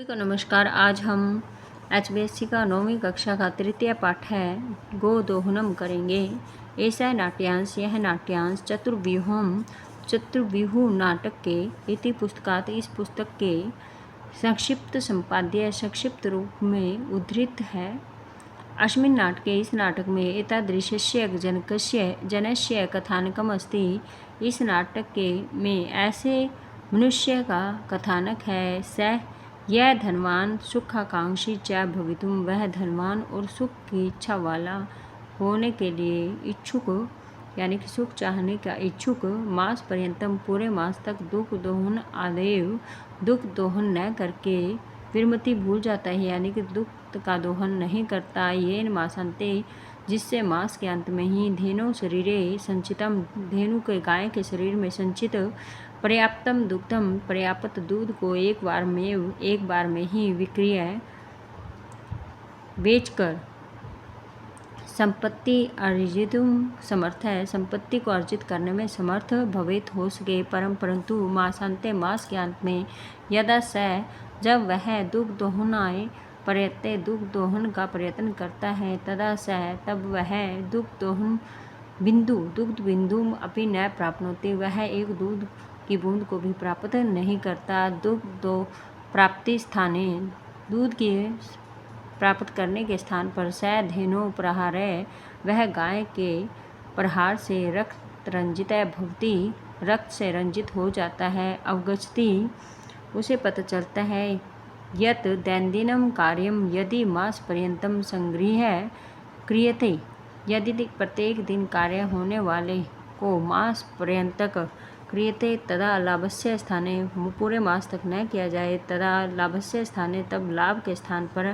सभी को नमस्कार। आज हम HBSC का 9वीं कक्षा का तृतीय पाठ है गोदोहनम करेंगे। ऐसा नाट्यांश, यह नाट्यांश चतुर्व्यूह नाटक के इति पुस्तकात, इस पुस्तक के संक्षिप्त संपाद्य संक्षिप्त रूप में उद्धृत है। अस्मिन् नाटके, इस नाटक में एतादृशस्य जनस्य कथानकम अस्ति, इस नाटक के में ऐसे मनुष्य का कथानक है। सह यह धनवान सुखाकांक्षी च भवितुम, वह धनवान और सुख की इच्छा वाला होने के लिए इच्छुक, यानी कि सुख चाहने का इच्छुक, मास पर्यंतम पूरे मास तक दुख दोहन आदेव, दुख दोहन न करके विरमति भूल जाता है, यानी कि दुख का दोहन नहीं करता। ये मासांते, जिससे मास के अंत में ही धेनु शरीरे संचितम, धेनु के गाय के शरीर में संचित पर्याप्तम दुग्धम, पर्याप्त दूध को एक बार में ही विक्रय बेचकर संपत्ति अर्जितुम समर्थ है, संपत्ति को अर्जित करने में समर्थ भवेत हो सके। परंतु मासांते, मास के अंत में यदा स, जब वह दुग्ध दोहनाय प्रयत्न, दुग्ध दोहन का प्रयत्न करता है, तदा स, तब वह दुग्ध बिंदु अपि न प्राप्नोति, वह एक दूध की बूंद को भी प्राप्त नहीं करता। दुग्ध प्राप्ति स्थाने, दूध के प्राप्त करने के स्थान पर स धेनो प्रहारय, वह गाय के प्रहार से रक्त रंजित भवति, रक्त से रंजित हो जाता है। अवगच्छति, उसे पता चलता है। यत दैनंदिनम कार्यम, यदि मास पर्यंतम संगृह्य क्रियते, यदि प्रत्येक दिन कार्य होने वाले को मास पर्यंतक क्रियते, तदा लाभस्य स्थाने, पूरे मास तक न किया जाए, तदा लाभस्य स्थाने, तब लाभ के स्थान पर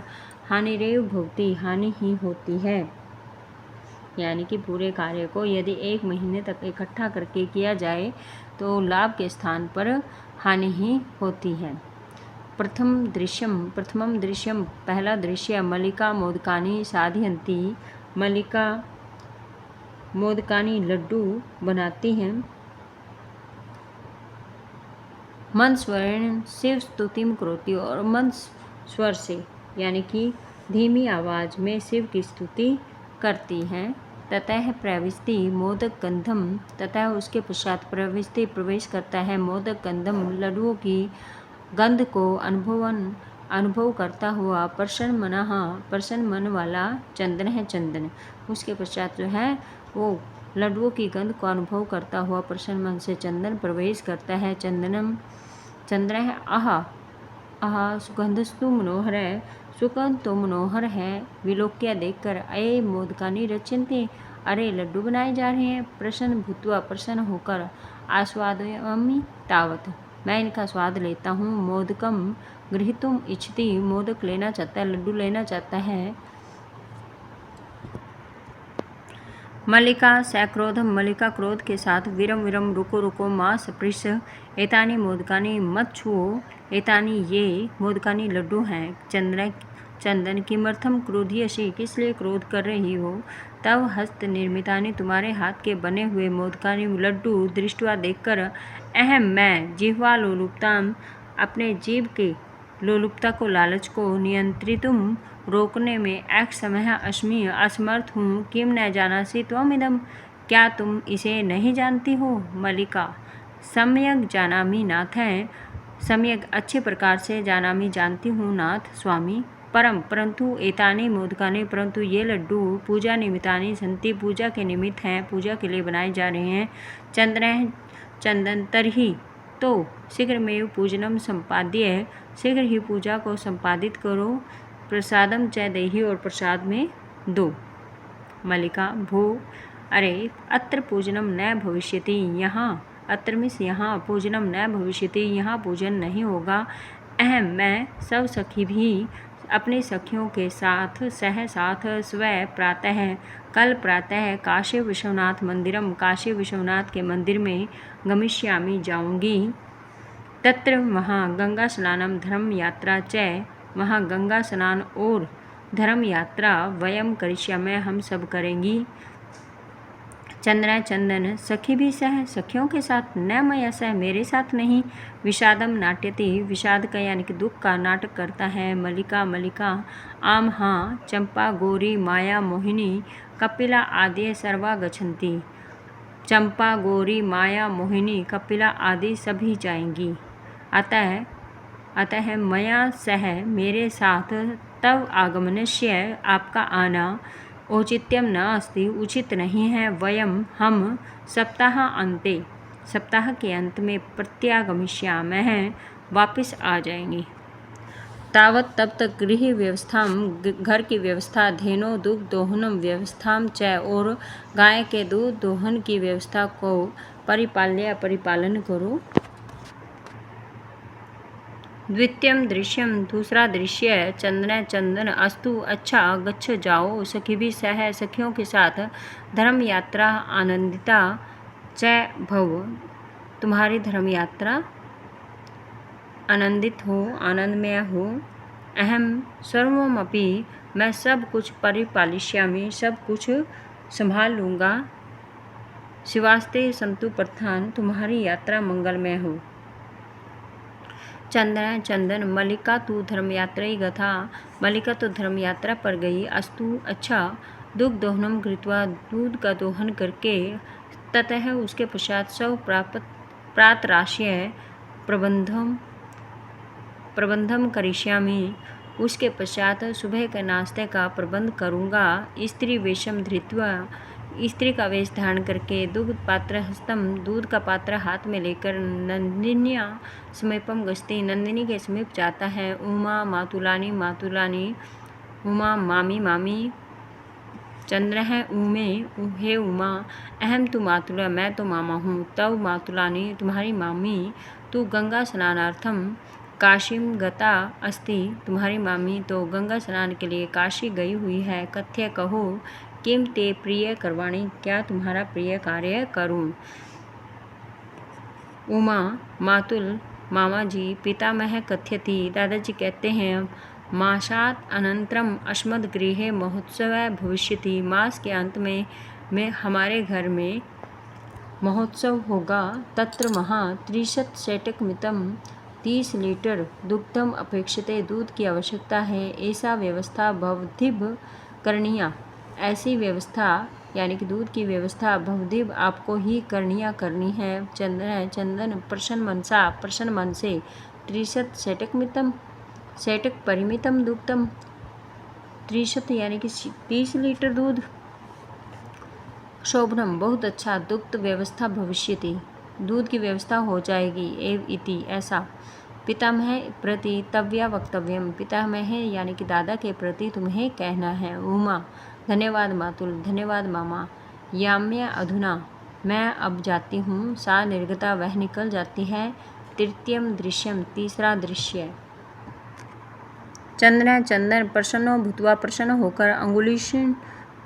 हानिरेव भवति, हानि ही होती है। यानी कि पूरे कार्य को यदि एक महीने तक इकट्ठा करके किया जाए तो लाभ के स्थान पर हानि ही होती है। प्रथमम दृश्यम, पहला दृश्य, मल्लिका मोदकानि साधयन्ति, मल्लिका मोदकानि लड्डू बनाती हैं। मन स्वरेण शिव स्तुतिम करोति, और मन स्वर से, यानी कि धीमी आवाज में शिव की स्तुति करती हैं। ततः प्रविष्टि मोदक गंधम, ततः उसके पश्चात प्रविष्टि प्रवेश करता है मोदक गंधम, लड्डुओं की गंध को अनुभव करता हुआ, प्रसन्न मन वाला चंदन है, चंदन। उसके पश्चात जो है वो लड्डुओं की गंध को अनुभव करता हुआ प्रसन्न मन से चंदन प्रवेश करता है। चंद्र है आहा सुगंधस्तु मनोहर है, सुगंध तो मनोहर है। विलोक्य देखकर, अये मोदकानि रच्यन्ते, अरे लड्डू बनाए जा रहे हैं। प्रसन्न भूत्वा, प्रसन्न होकर, आस्वादयामि तावत, मैं इनका स्वाद लेता हूँ। मोदकम गृहीतुम इच्छति, मोदक लेना चाहता है, लड्डू लेना चाहता है। मल्लिका सक्रोधम, मल्लिका क्रोध के साथ, विरम रुको मां सपृश, एतानि मोदकानि मत छुओ, एतानि ये मोदकानि लड्डू हैं। चंदन किमर्थम क्रोधीयसी, किस लिए क्रोध कर रही हो। तव हस्त निर्मितानि, तुम्हारे हाथ के बने हुए मोदकानि लड्डू दृष्टवा देखकर, अहम मैं जिह्वा लोलुपताम, अपने जीव के लोलुपता को, लालच को नियंत्रितुम रोकने में समय अस्मि असमर्थ हूँ। किम न जानासि त्वमिदम, क्या तुम इसे नहीं जानती हो। मल्लिका सम्यक जानामि नाथ, है सम्यक अच्छे प्रकार से जानामि जानती हूँ नाथ स्वामी। परंतु एतानि मोदकानि, परंतु ये लड्डू पूजा निमित्तानि सन्ति, पूजा के निमित्त हैं, पूजा के लिए बनाए जा रहे हैं। चंदन तरही, तो शीघ्रमेव पूजनम संपाद्य, शीघ्र ही पूजा को संपादित करो। प्रसादम च देहि, और प्रसाद में दो। मल्लिका भो, अरे अत्र पूजनम न भविष्यति, यहाँ, अत्र मिस यहाँ, पूजनम न भविष्यति, यहाँ पूजन नहीं होगा। अहम मैं, सब सखी भी अपने सखियों के साथ स्व प्रातः, कल प्रातः काशी विश्वनाथ मंदिरम, काशी विश्वनाथ के मंदिर में गमिष्यामि जाऊंगी। तत्र वहाँ गंगा स्नानम धर्म यात्रा च, वहाँ गंगा स्नान और धर्म यात्रा वयम करिष्यामः, हम सब करेंगी। चंद्र चंदन सखी भी सह सखियों के साथ, न मया सह मेरे साथ नहीं। विषादम नाट्यति विषाद का यानी कि दुख का नाटक करता है। मलिका मलिका आम हाँ, चंपा गौरी माया मोहिनी कपिला आदि सर्वा गच्छन्ति। चंपा गौरी माया मोहिनी कपिला आदि सभी जाएंगी। अतः मया सह मेरे साथ तव आगमनस्य आपका आना औचित्यम न अस्ति उचित नहीं है। वयम हम सप्ताह अंते सप्ताह के अंत में प्रत्यागमिष्यामः वापस आ जाएंगे। तावत तब तक गृह व्यवस्थाम घर की व्यवस्था, धेनो दुग्ध दोहनम व्यवस्थाम च और गाय के दूध दोहन की व्यवस्था को परिपालन करो। द्वितीयम दृश्यम दूसरा दृश्य चंद्र चंदन अस्तु अच्छा गच्छ जाओ सखी भी सह सखियों के साथ धर्म यात्रा आनंदिता च भव तुम्हारी धर्म यात्रा आनंदित हो आनंदमय हो। अहम सर्वमपि मैं सब कुछ परिपालिष्यामि सब कुछ संभाल लूँगा। शिवास्ते संतु प्रधान तुम्हारी यात्रा मंगलमय हो। चंद्र चंदन मल्लिका तू धर्म यात्रा गथा मल्लिका तो धर्म यात्रा पर गई। अस्तु अच्छा दुग्ध दोहनम कृत्वा दूध का दोहन करके ततः उसके पश्चात सब प्रातराश्य प्रबंधम करिष्यामि उसके पश्चात सुबह के नाश्ते का प्रबंध करूँगा। स्त्री वेशम धृत्वा स्त्री का वेश धारण करके दुग्ध पात्र हस्तम दूध का पात्र हाथ में लेकर नंदिन्या समीपम गस्ती नंदिनी के समीप जाता है। उमा मातुलानी मातुलानी उमा मामी मामी चंद्र है उमे हे उमा अहम तू मातुला मैं तो मामा हूँ। तव मातुलानी तुम्हारी मामी तू गंगा स्नानार्थम काशीम गता अस्ति तुम्हारी मामी तो गंगा स्नान के लिए काशी गई हुई है। कथ्य कहो किम ते प्रिय करवाणी क्या तुम्हारा प्रिय कार्य करूं। उमा मातुल मामा जी पितामह कथ्यति दादाजी कहते हैं मासात अनंतरम अस्मद् गृहे महोत्सव भविष्यति मास के अंत में हमारे घर में महोत्सव होगा। तत्र महा 30 सेटकमितम 30 लीटर दुग्धम अपेक्षिते दूध की आवश्यकता है। ऐसा व्यवस्था भवद्भिः करणीया ऐसी व्यवस्था यानी कि दूध की व्यवस्था भवद्भिः आपको ही करनी है। चंद्र चंदन प्रसन्न मन से 30 सेटकमितम सेटक परिमितम दुग्धम 30 यानी कि 30 लीटर दूध शोभनम बहुत अच्छा दुग्ध व्यवस्था भविष्यति दूध की व्यवस्था हो जाएगी। एव इति ऐसा पितामह प्रति तव्या वक्तव्यम पितामह यानी कि दादा के प्रति तुम्हें कहना है। उमा धन्यवाद मातुल धन्यवाद मामा। याम्या अधुना मैं अब जाती हूँ। सा निर्गता वह निकल जाती है। तृतीयम दृश्यम तीसरा दृश्य चंद्र चंदन प्रसन्नो भूतवा प्रसन्न होकर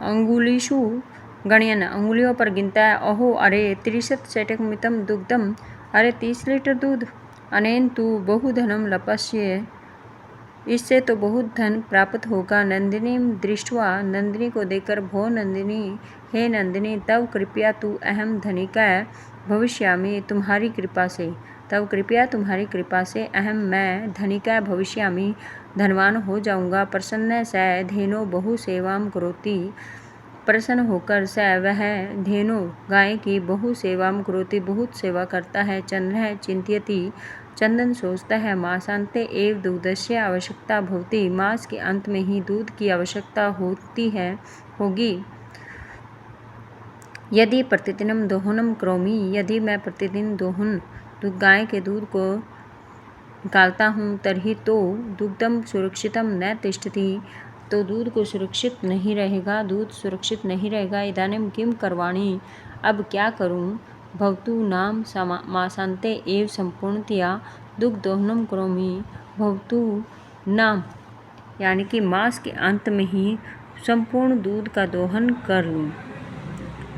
अंगुलीषु गणयन अंगुलियों पर गिनता है। अहो अरे 30 सेटकमितम दुग्धम अरे 30 लीटर दूध। अनेन तू बहुधनम लपस्य इससे तो बहुत धन प्राप्त होगा। नंदिनी दृष्ट्वा नंदिनी को देखकर भो नंदिनी हे नंदिनी तव कृपया तू अहम धनिका भविष्यामि तुम्हारी कृपा से तव कृपया तुम्हारी कृपा से अहम मैं धनिका भविष्यामि धनवान हो जाऊंगा। प्रसन्न स धेनो बहु सेवाम करोति प्रसन्न होकर स वह धेनो गाय की बहु सेवाम करोति बहुत सेवा करता है। चंद्र चिंत्यति चंदन सोचता है मासांते एव दुग्धस्य आवश्यकता भवति मास के अंत में ही दूध की आवश्यकता होगी। यदि प्रतिदिनम दोहनम करोमि यदि मैं प्रतिदिन गाय के दूध को निकालता हूँ तर्हि तो दुग्धम सुरक्षितम न तिष्ठति तो दूध को सुरक्षित नहीं रहेगा दूध सुरक्षित नहीं रहेगा। इदानीं किम करवाणी अब क्या करूँ। भवतु नाम मासांते एव संपूर्णतया दुग्ध दोहनम करोमि भवतु नाम यानी कि मास के अंत में ही संपूर्ण दूध का दोहन कर लूँ।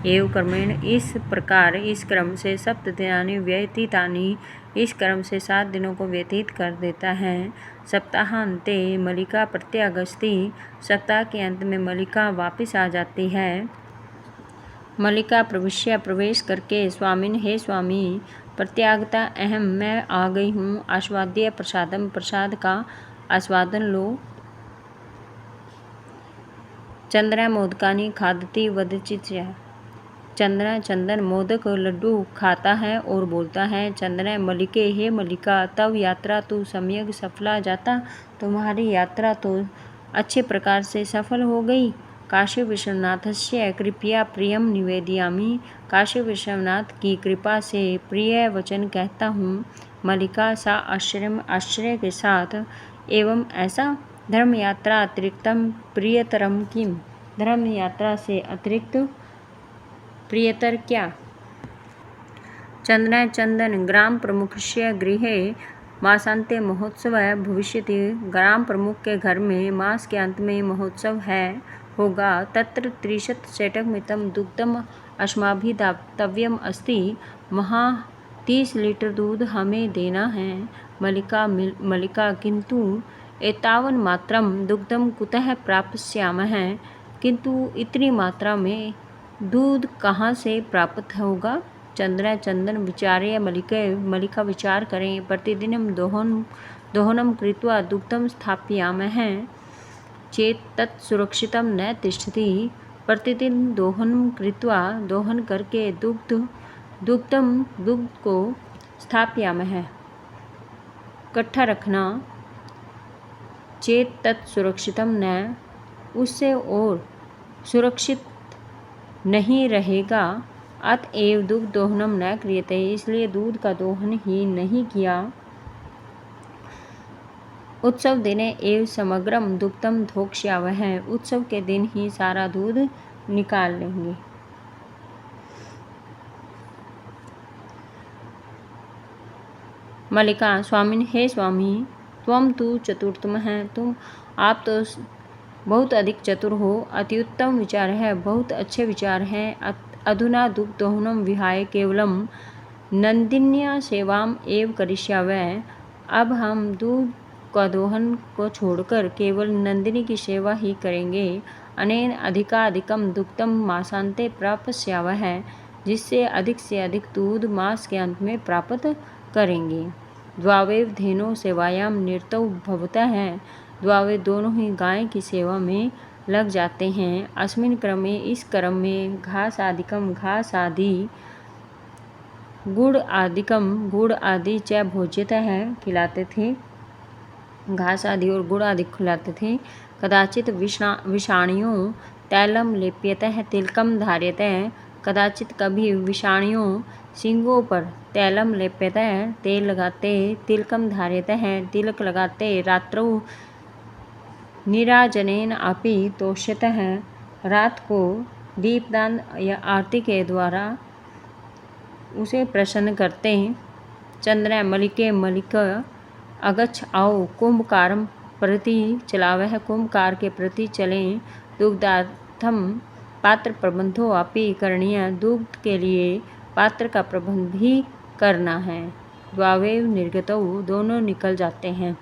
एव क्रमेण इस प्रकार इस क्रम से सप्तदिनानि व्यतीतानि इस क्रम से 7 दिनों को व्यतीत कर देता है। सप्ताहांते मल्लिका प्रत्यागच्छति सप्ताह के अंत में मल्लिका वापस आ जाती है। मल्लिका प्रविश्य प्रवेश करके स्वामिन हे स्वामी प्रत्यागता अहम मैं आ गई हूँ। आस्वाद्य प्रसादम प्रसाद का आस्वादन लो। चंद्रा मोदकानी खादती वदचित्या। चंद्रा चंदन मोदक लड्डू खाता है और बोलता है। चंद्रा मल्लिके हे मल्लिका तब यात्रा तो सम्यक सफला जाता। तुम्हारी यात्रा तो अच्छे प्रकार से सफल हो गई। काशी विश्वनाथस्य कृपया प्रियम निवेदयामि। काशी विश्वनाथ की कृपा से प्रिय वचन कहता हूँ। मल्लिका सा आश्चर्य के साथ एवं ऐसा धर्म यात्रा अतिरिक्तम प्रियतरम किम। धर्म यात्रा से अतिरिक्त प्रियतर क्या। चंद्र चंदन ग्राम प्रमुखस्य गृहे मासांते महोत्सव भविष्यति। ग्राम प्रमुख के घर में मास के अंत में महोत्सव होगा। तत्र 30 दुग्धम अस्माभिदातव्यम अस्ति। वहाँ 30 लीटर दूध हमें देना है। मल्लिका किंतु एतावन मात्रम दुग्धम कुतः प्राप्स्यामः। किंतु इतनी मात्रा में दूध कहाँ से प्राप्त होगा। चंद्र चंदन विचार्य मल्लिका विचार करें। प्रतिदिनं दोहनम कृत्वा दुग्धम स्थापयामः चेत तत् सुरक्षितं न तिष्ठति। प्रतिदिन दोहन करके दुग्ध को स्थापयामः इकट्ठा रखना। चेत तत् सुरक्षितम न उससे और सुरक्षित नहीं रहेगा। अतएव दुग्ध दोहनम न क्रियते इसलिए दूध का दोहन ही नहीं किया। उत्सव दिने एव समग्रम दुग्धम धोक्ष्यावः। उत्सव के दिन ही सारा दूध निकाल लेंगे। मल्लिका स्वामिन हे स्वामी त्वम तु चतुर्थम है। आप तो बहुत अधिक चतुर हो। अत्युत्तम विचार है बहुत अच्छे विचार हैं। अधुना दुग्ध दोहनम विहाय केवलम नंदिन्या सेवाम एव करिष्यावः। अब हम दूध का दोहन को छोड़कर केवल नंदिनी की सेवा ही करेंगे। अनेन अधिकाधिकम दुग्धम मासांते प्राप्स्यावः। जिससे अधिक से अधिक दूध मास के अंत में प्राप्त करेंगे। द्वावेव धेनो सेवायाम निरतौ भवतः। द्वावे दोनों ही गाय की सेवा में लग जाते हैं। अस्मिन क्रमे इस क्रम में घास आदि गुड़ आदि च भोज्यतः खिलाते थे। घास आदि और गुड़ आदि खिलाते थे। कदाचित विषाणियों तैलम लेप्यतः तिलकम धार्यतः। कदाचित कभी विषाणियों सिंगों पर तैलम लेप्यतः तेल लगाते। तिलकम धार्यतः तिलक लगाते। रात्रौ नीराजनेन अपि तोष्यतः। रात को दीपदान या आरती के द्वारा उसे प्रसन्न करते। चंद्र मल्लिका अगच्छ आओ कुंभकारम प्रति चलावह। कुंभकार के प्रति चलें। दुग्धार्थम पात्र प्रबंधो अपि करणीय। दुग्ध के लिए पात्र का प्रबंध भी करना है। द्वावेव निर्गतौ दोनों निकल जाते हैं।